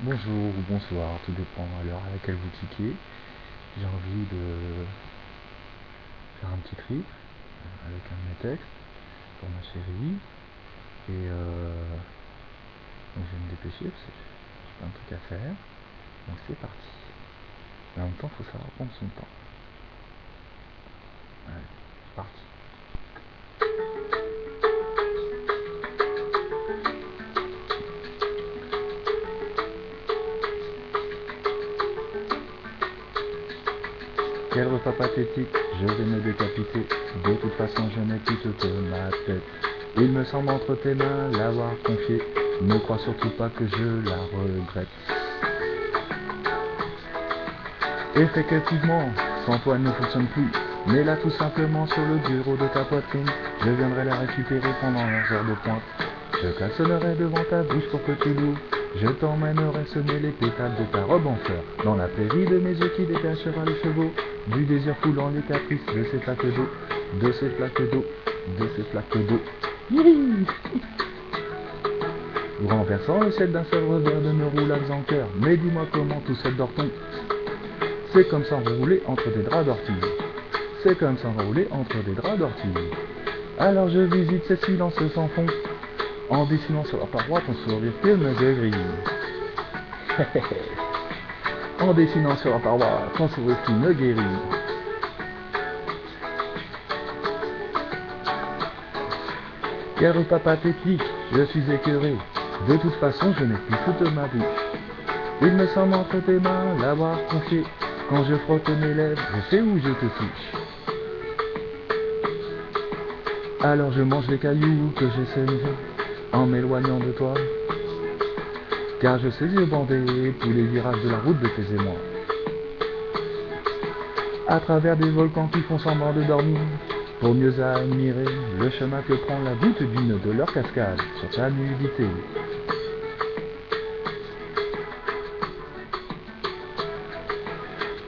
Bonjour ou bonsoir, tout dépend à l'heure à laquelle vous cliquez. J'ai envie de faire un petit trip avec un de mes textes pour ma chérie. Et donc je vais me dépêcher parce que j'ai plein de trucs à faire. Donc c'est parti. Mais en même temps, il faut savoir prendre son temps. Allez, c'est parti. Quel repas pathétique, je vais me décapiter. De toute façon, je n'ai plus que ma tête. Il me semble entre tes mains l'avoir confiée. Ne crois surtout pas que je la regrette. Effectivement, sans toi elle ne fonctionne plus. Mais là tout simplement sur le bureau de ta poitrine. Je viendrai la récupérer pendant leurs heures de pointe. Je klaxonnerai devant ta bouche pour que tu l'ouvres. Je t'emmènerai semer les pétales de ta robe en fleurs. Dans la prairie de mes yeux qui détachera les chevaux. Du désir foulant les caprices de ces flaques d'eau. De ces flaques d'eau. De ces flaques d'eau. Renversant le ciel d'un seul revers de nos roulades en cœur. Mais dis-moi comment tout seul dort-on. C'est comme s'enrouler entre des draps d'ortie. C'est comme s'enrouler entre des draps d'ortie. Alors je visite ces silences sans fond, en dessinant sur la paroi ton sourire qui me guérit. En dessinant sur la paroi ton sourire qui me guérit. Quel repas pathétique, je suis écœuré. De toute façon, je n'ai plus toute ma bouche. Il me semble entre tes mains l'avoir confié. Quand je frotte mes lèvres, je sais où je te touche. Alors je mange les cailloux que j'ai semés en m'éloignant de toi. Car je sais yeux bandés tous les virages de la route de tes émois. À travers des volcans qui font semblant de dormir, pour mieux admirer le chemin que prend la voûte d'une de leurs cascades sur ta nudité.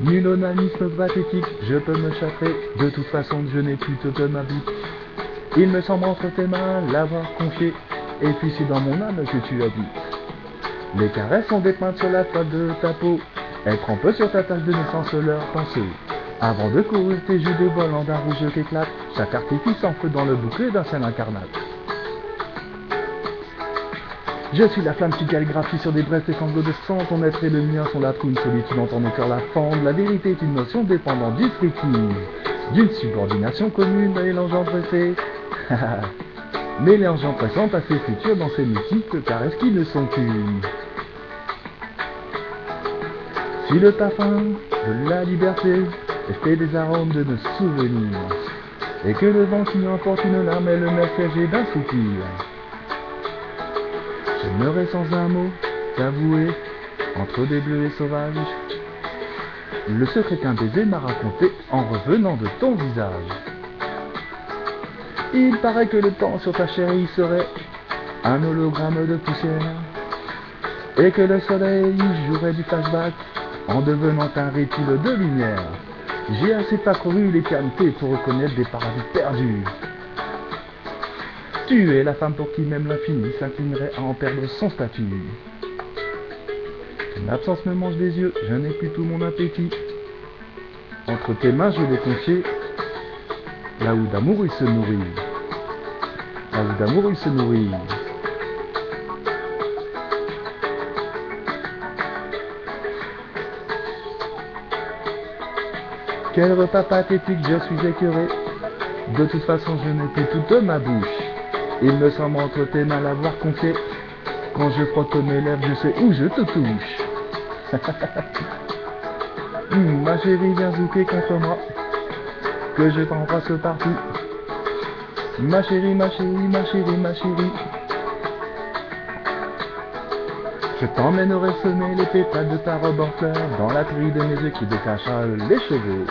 Nul onanisme pathétique, je peux me châtrer, de toute façon je n'ai plus toute ma vie. Il me semble entre tes mains l'avoir confié, et puis c'est dans mon âme que tu habites. Les caresses sont dépeintes sur la toile de ta peau, elles trempent sur ta tache de naissance leurs pensées. Avant de courir tes joues dévoilant d'un rouge qui éclate, chaque artifice s'enfle dans le bouclier d'un ciel incarnate. Je suis la flamme qui calligraphie sur des brefs et sanglots de sang. Ton être et le mien sont la trou, une solitude entend nos cœurs la fendre. La vérité est une notion dépendante du strictise, d'une subordination commune mélangeant pressé. Mélangeant présent, passé, futur dans ces multiples caresses qui ne sont qu'une. Si le parfum de la liberté fait des arômes de nos souvenirs, et que le vent qui emporte une larme est le messager d'un soupir, je n'aurai sans un mot t'avouer, entre des bleus et sauvages, le secret qu'un baiser m'a raconté en revenant de ton visage. Il paraît que le temps sur ta chérie serait un hologramme de poussière, et que le soleil jouerait du flashback en devenant un rétile de lumière. J'ai assez parcouru l'éternité pour reconnaître des paradis perdus. Tu es la femme pour qui même l'infini s'inclinerait à en perdre son statut. Ton absence me mange des yeux, je n'ai plus tout mon appétit. Entre tes mains je l'ai confié, là où d'amour il se nourrit. Là où d'amour il se nourrit. Quel repas pathétique, je suis écœuré. De toute façon je n'ai plus toute ma bouche. Il me semble entre tes mains l'avoir confié. Quand je frotte mes lèvres, je sais où je te touche. Ma chérie, viens zouker contre moi, que je t'embrasse partout. Ma chérie, ma chérie, ma chérie, ma chérie. Je t'emmènerai semer les pétales de ta robe en fleurs dans la prairie de mes yeux qui détachera les cheveux.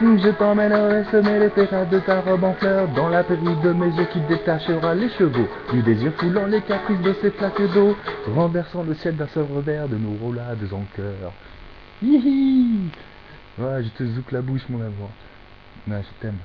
Je t'emmènerai semer les pétales de ta robe en fleurs dans la prairie de mes yeux qui détachera les chevaux. Du désir foulant les caprices de ces flaques d'eau, renversant le ciel d'un seul revers de nos roulades en cœur. Hihi. Ouais, je te zouk la bouche mon amour. Ouais, je t'aime.